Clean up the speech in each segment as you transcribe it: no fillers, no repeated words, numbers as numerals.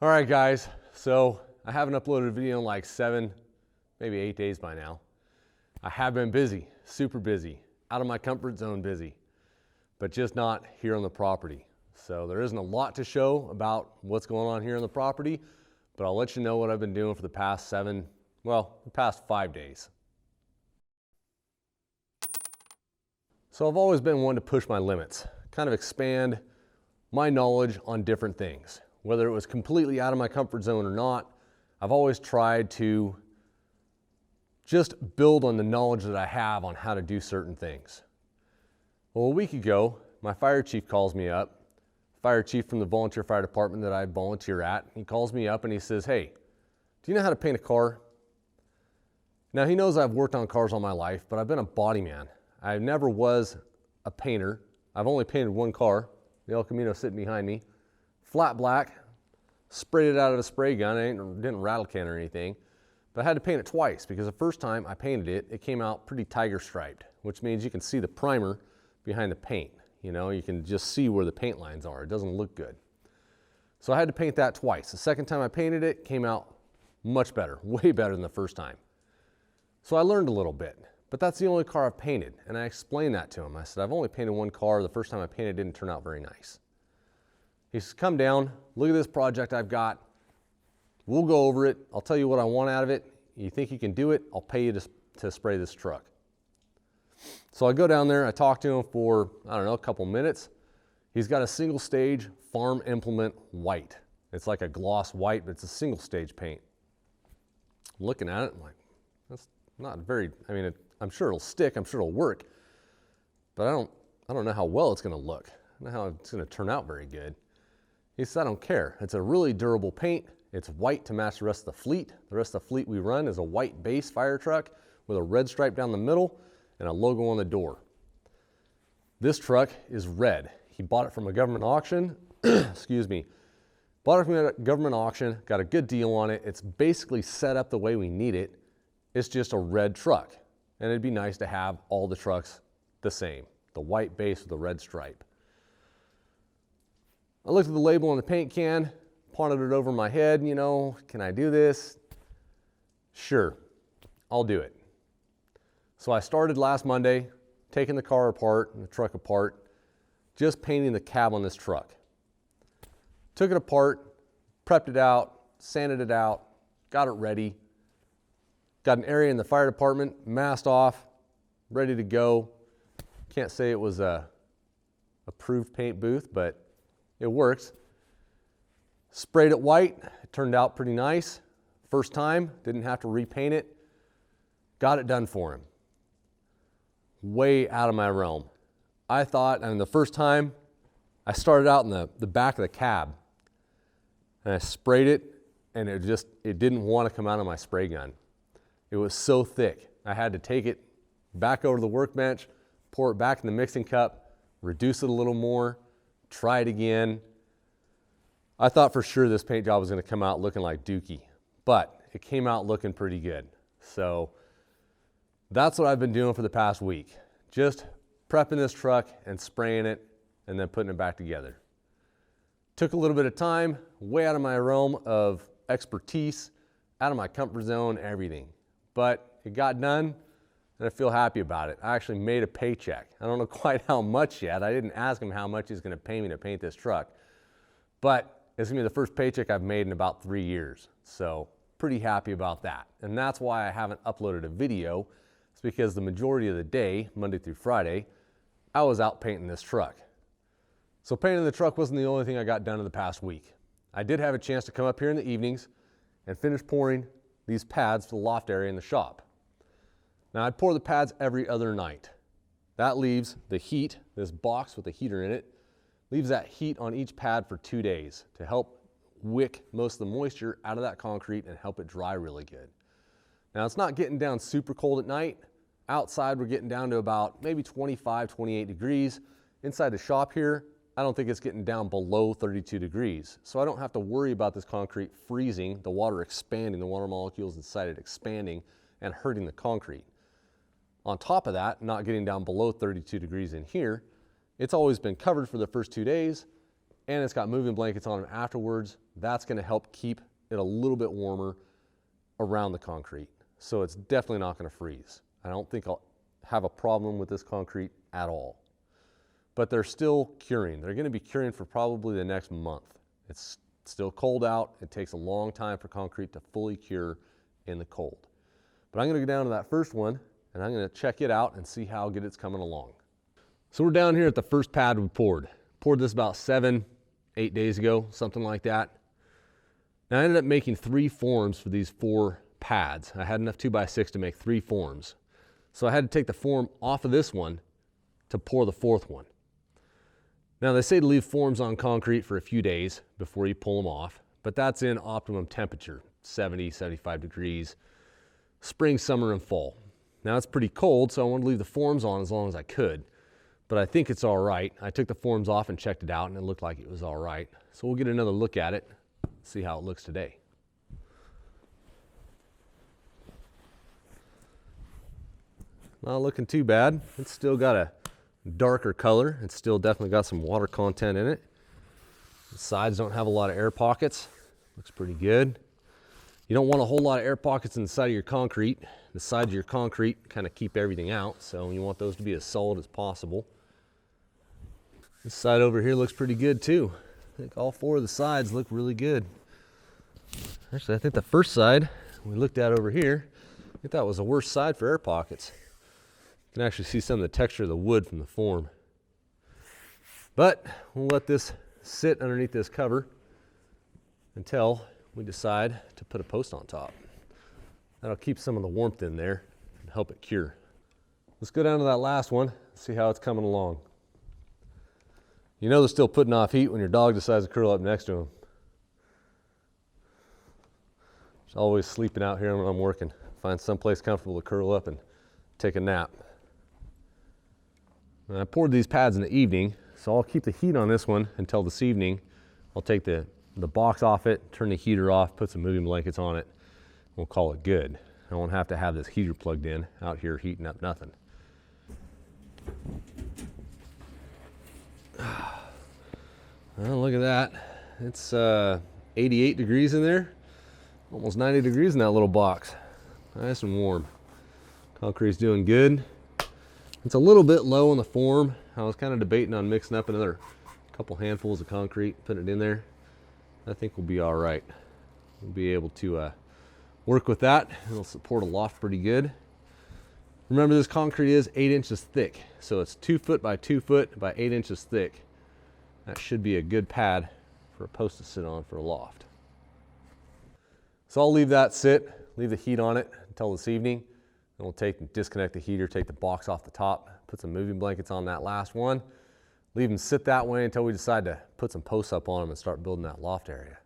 All right, guys, so I haven't uploaded a video in like 7, maybe 8 days by now. I have been busy, super busy, out of my comfort zone busy, but just not here on the property. So there isn't a lot to show about what's going on here on the property, but I'll let you know what I've been doing for the past the past 5 days. So I've always been one to push my limits, kind of expand my knowledge on different things. Whether it was completely out of my comfort zone or not, I've always tried to just build on the knowledge that I have on how to do certain things. Well, a week ago, my fire chief calls me up, fire chief from the volunteer fire department that I volunteer at. He calls me up and he says, "Hey, do you know how to paint a car?" Now, he knows I've worked on cars all my life, but I've been a body man. I never was a painter. I've only painted one car, the El Camino sitting behind me. Flat black, sprayed it out of a spray gun. I didn't rattle can or anything, but I had to paint it twice because the first time I painted it, it came out pretty tiger striped, which means you can see the primer behind the paint. You know, you can just see where the paint lines are. It doesn't look good. So I had to paint that twice. The second time I painted it, came out much better, way better than the first time. So I learned a little bit, but that's the only car I've painted. And I explained that to him. I said, I've only painted one car. The first time I painted it didn't turn out very nice. He says, "Come down, look at this project I've got. We'll go over it. I'll tell you what I want out of it. You think you can do it? I'll pay you to spray this truck." So I go down there, I talk to him for, I don't know, a couple minutes. He's got a single stage farm implement white. It's like a gloss white, but it's a single stage paint. I'm looking at it, I'm like, that's not very, I'm sure it'll stick, I'm sure it'll work, but I don't know how well it's gonna look. I don't know how it's gonna turn out very good. He said, "I don't care. It's a really durable paint. It's white to match the rest of the fleet. The rest of the fleet we run is a white base fire truck with a red stripe down the middle and a logo on the door. This truck is red. He bought it from a government auction. Excuse me. Bought it from a government auction, got a good deal on it. It's basically set up the way we need it. It's just a red truck. And it'd be nice to have all the trucks the same, the white base with the red stripe." I looked at the label on the paint can, pondered it over my head, you know, can I do this? Sure, I'll do it. So I started last Monday, taking the car apart and the truck apart, just painting the cab on this truck. Took it apart, prepped it out, sanded it out, got it ready. Got an area in the fire department, masked off, ready to go. Can't say it was a approved paint booth, but it works. Sprayed it white, it turned out pretty nice. First time, didn't have to repaint it. Got it done for him. Way out of my realm. I thought, the first time, I started out in the back of the cab. And I sprayed it, and it didn't want to come out of my spray gun. It was so thick. I had to take it back over to the workbench, pour it back in the mixing cup, reduce it a little more, try it again. I thought for sure this paint job was going to come out looking like dookie, but it came out looking pretty good. So that's what I've been doing for the past week. Just prepping this truck and spraying it and then putting it back together. Took a little bit of time, way out of my realm of expertise, out of my comfort zone, everything. But it got done and I feel happy about it. I actually made a paycheck. I don't know quite how much yet. I didn't ask him how much he's going to pay me to paint this truck, but it's going to be the first paycheck I've made in about 3 years. So pretty happy about that. And that's why I haven't uploaded a video. It's because the majority of the day, Monday through Friday, I was out painting this truck. So painting the truck wasn't the only thing I got done in the past week. I did have a chance to come up here in the evenings and finish pouring these pads for the loft area in the shop. Now I'd pour the pads every other night. That leaves the heat, this box with a heater in it, leaves that heat on each pad for 2 days to help wick most of the moisture out of that concrete and help it dry really good. Now it's not getting down super cold at night. Outside we're getting down to about maybe 25, 28 degrees. Inside the shop here, I don't think it's getting down below 32 degrees. So I don't have to worry about this concrete freezing, the water expanding, the water molecules inside it expanding and hurting the concrete. On top of that, not getting down below 32 degrees in here, it's always been covered for the first 2 days, and it's got moving blankets on them afterwards. That's going to help keep it a little bit warmer around the concrete. So it's definitely not going to freeze. I don't think I'll have a problem with this concrete at all. But they're still curing. They're going to be curing for probably the next month. It's still cold out. It takes a long time for concrete to fully cure in the cold. But I'm going to go down to that first one and I'm going to check it out and see how good it's coming along. So we're down here at the first pad we poured. Poured this about 7-8 days ago, something like that. Now I ended up making 3 forms for these 4 pads. I had enough 2x6 to make 3 forms. So I had to take the form off of this one to pour the 4th one. Now they say to leave forms on concrete for a few days before you pull them off, but that's in optimum temperature, 70, 75 degrees, spring, summer, and fall. Now it's pretty cold, so I wanted to leave the forms on as long as I could, but I think it's all right. I took the forms off and checked it out and it looked like it was all right. So we'll get another look at it, see how it looks today. Not looking too bad. It's still got a darker color. It's still definitely got some water content in it. The sides don't have a lot of air pockets. Looks pretty good. You don't want a whole lot of air pockets in the side of your concrete. The sides of your concrete kind of keep everything out, so you want those to be as solid as possible. This side over here looks pretty good too. I think all 4 of the sides look really good. Actually, I think the first side we looked at over here, I think that was the worst side for air pockets. You can actually see some of the texture of the wood from the form. But we'll let this sit underneath this cover until we decide to put a post on top. That'll keep some of the warmth in there and help it cure. Let's go down to that last one, see how it's coming along. You know they're still putting off heat when your dog decides to curl up next to him. She's always sleeping out here when I'm working. Find someplace comfortable to curl up and take a nap. And I poured these pads in the evening, so I'll keep the heat on this one until this evening. I'll take the box off it, turn the heater off, put some moving blankets on it. We'll call it good. I won't have to have this heater plugged in out here heating up nothing. Well, look at that. It's 88 degrees in there. Almost 90 degrees in that little box. Nice and warm. Concrete's doing good. It's a little bit low on the form. I was kind of debating on mixing up another couple handfuls of concrete, putting it in there. I think we'll be all right. We'll be able to work with that. It'll support a loft pretty good. Remember, this concrete is 8 inches thick, so it's 2 foot by 2 foot by 8 inches thick. That should be a good pad for a post to sit on for a loft. So I'll leave that sit, leave the heat on it until this evening. And we'll disconnect the heater, take the box off the top, put some moving blankets on that last one, leave them sit that way until we decide to put some posts up on them and start building that loft area.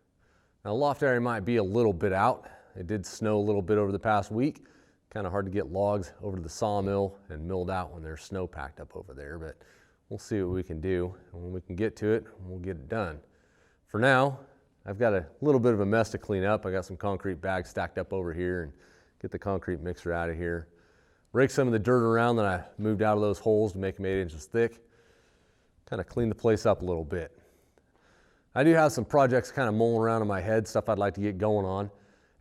Now the loft area might be a little bit out. It did snow a little bit over the past week. Kind of hard to get logs over to the sawmill and milled out when there's snow packed up over there, but we'll see what we can do. And when we can get to it, we'll get it done. For now, I've got a little bit of a mess to clean up. I got some concrete bags stacked up over here and get the concrete mixer out of here. Rake some of the dirt around that I moved out of those holes to make them 8 inches thick. Kind of clean the place up a little bit. I do have some projects kind of mulling around in my head, stuff I'd like to get going on.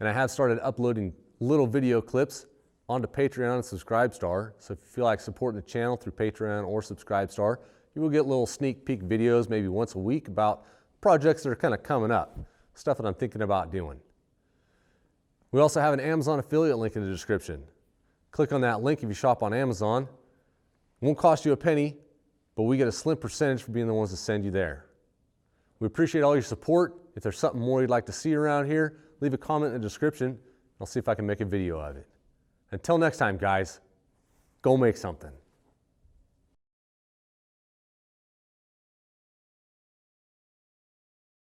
And I have started uploading little video clips onto Patreon and Subscribestar. So if you feel like supporting the channel through Patreon or Subscribestar, you will get little sneak peek videos maybe once a week about projects that are kind of coming up, stuff that I'm thinking about doing. We also have an Amazon affiliate link in the description. Click on that link if you shop on Amazon. It won't cost you a penny, but we get a slim percentage for being the ones that send you there. We appreciate all your support. If there's something more you'd like to see around here, leave a comment in the description. I'll see if I can make a video of it. Until next time, guys, go make something.